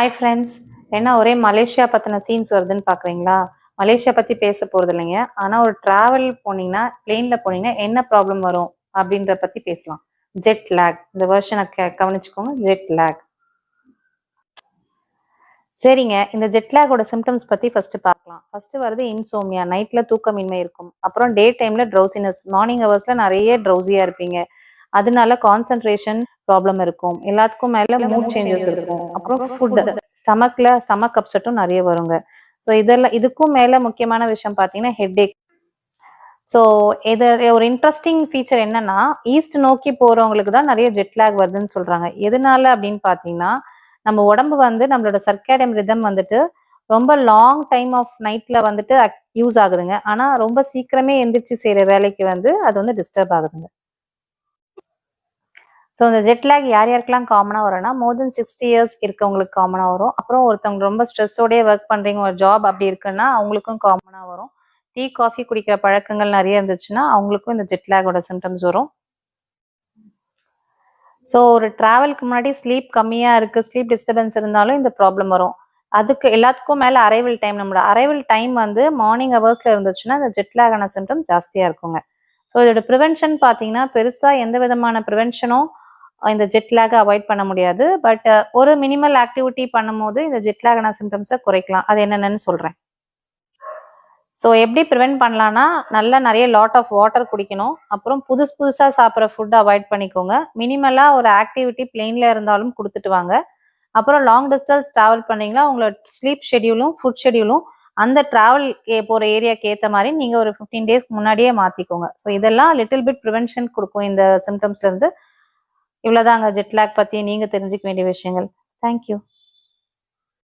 Hi friends. என்ன ஒரே Malaysia பற்றின சீன்ஸ் வருதுன்னு பார்க்குறீங்களா? மலேசியா பற்றி பேச போகிறது இல்லைங்க. ஆனால் ஒரு ட்ராவல் போனீங்கன்னா, பிளேனில் போனீங்கன்னா என்ன ப்ராப்ளம் வரும் அப்படின்ற பற்றி பேசலாம். ஜெட் லேக். இந்த வெர்ஷனை கவனிச்சுக்கோங்க. ஜெட் லேக். சரிங்க. இந்த ஜெட் லேக்கோட சிம்டம்ஸ் பற்றி ஃபஸ்ட்டு பார்க்கலாம். ஃபஸ்ட்டு வருது இன்சோமியா. நைட்டில் தூக்கமின்மை இருக்கும். அப்புறம் டே டைமில் ட்ரௌசினஸ். மார்னிங் ஹவர்ஸில் நிறைய ட்ரௌசியாக இருப்பீங்க. அதனால கான்சன்ட்ரேஷன் ப்ராப்ளம் இருக்கும். எல்லாத்துக்கும் மேலே மூட் சேஞ்சஸ் இருக்கும். அப்புறம் ஸ்டமக் அப்செட்டும் நிறைய வருங்க. ஸோ இதுக்கும் மேலே முக்கியமான விஷயம் பார்த்தீங்கன்னா ஹெட்டேக். ஸோ இது ஒரு இன்ட்ரெஸ்டிங் ஃபீச்சர் என்னன்னா, ஈஸ்ட் நோக்கி போகிறவங்களுக்கு தான் நிறைய ஜெட் லேக் வருதுன்னு சொல்கிறாங்க. எதனால அப்படின்னு பார்த்தீங்கன்னா, நம்ம உடம்பு வந்து நம்மளோட சர்க்காடியம் ரிதம் வந்துட்டு ரொம்ப லாங் டைம் ஆஃப் நைட்டில் வந்துட்டு யூஸ் ஆகுதுங்க. ஆனால் ரொம்ப சீக்கிரமே எந்திரிச்சு செய்கிற வேலைக்கு வந்து அது வந்து டிஸ்டர்ப் ஆகுதுங்க. ஸோ இந்த ஜெட் லேக் யார் யாருக்கெல்லாம் காமனாக வரும்னா, மோர் தென் 60 இயர்ஸ் இருக்கவங்களுக்கு காமனாக வரும். அப்புறம் ஒருத்தவங்க ரொம்ப ஸ்ட்ரெஸ்ஸோடய ஒர்க் பண்ணுறீங்க, ஒரு ஜாப் அப்படி இருக்குன்னா அவங்களுக்கும் காமனாக வரும். டீ காஃபி குடிக்கிற பழக்கங்கள் நிறைய இருந்துச்சுன்னா அவங்களுக்கும் இந்த ஜெட் லேக்கோட சிம்டம்ஸ் வரும். ஸோ ஒரு ட்ராவலுக்கு முன்னாடி ஸ்லீப் கம்மியாக இருக்குது, ஸ்லீப் டிஸ்டர்பன்ஸ் இருந்தாலும் இந்த ப்ராப்ளம் வரும். அதுக்கு எல்லாத்துக்கும் மேலே அரைவல் டைம். நம்மளோட அரைவல் டைம் வந்து மார்னிங் ஹவர்ஸில் இருந்துச்சுன்னா இந்த ஜெட் லேக்கான சிம்டம்ஸ் ஜாஸ்தியாக இருக்குங்க. ஸோ இதோட ப்ரிவென்ஷன் பார்த்தீங்கன்னா பெருசாக எந்த விதமான ப்ரிவென்ஷனும் இந்த ஜெட் லேக்கை அவாய்ட் பண்ண முடியாது. பட் ஒரு மினிமல் ஆக்டிவிட்டி பண்ணும்போது இந்த ஜெட் லேக்கான சிம்டம்ஸை குறைக்கலாம். அது என்னென்னு சொல்கிறேன். ஸோ எப்படி ப்ரிவென்ட் பண்ணலான்னா, நல்லா நிறைய லாட் ஆஃப் வாட்டர் குடிக்கணும். அப்புறம் புதுசாக சாப்பிட்ற ஃபுட் அவாய்ட் பண்ணிக்கோங்க. மினிமலாக ஒரு ஆக்டிவிட்டி பிளேனில் இருந்தாலும் கொடுத்துட்டு வாங்க. அப்புறம் லாங் டிஸ்டன்ஸ் ட்ராவல் பண்ணீங்கன்னா உங்களோட ஸ்லீப் ஷெடியூலும் ஃபுட் ஷெடியூலும் அந்த ட்ராவல் போகிற ஏரியாவுக்கு ஏற்ற மாதிரி நீங்கள் ஒரு 15 டேஸ்க்கு முன்னாடியே மாற்றிக்கோங்க. ஸோ இதெல்லாம் லிட்டில் பிட் ப்ரிவென்ஷன் கொடுக்கும் இந்த சிம்டம்ஸ்லேருந்து. இவ்வளோதாங்க ஜெட் லேக் பற்றி நீங்கள் தெரிஞ்சுக்க வேண்டிய விஷயங்கள். தேங்க்யூ.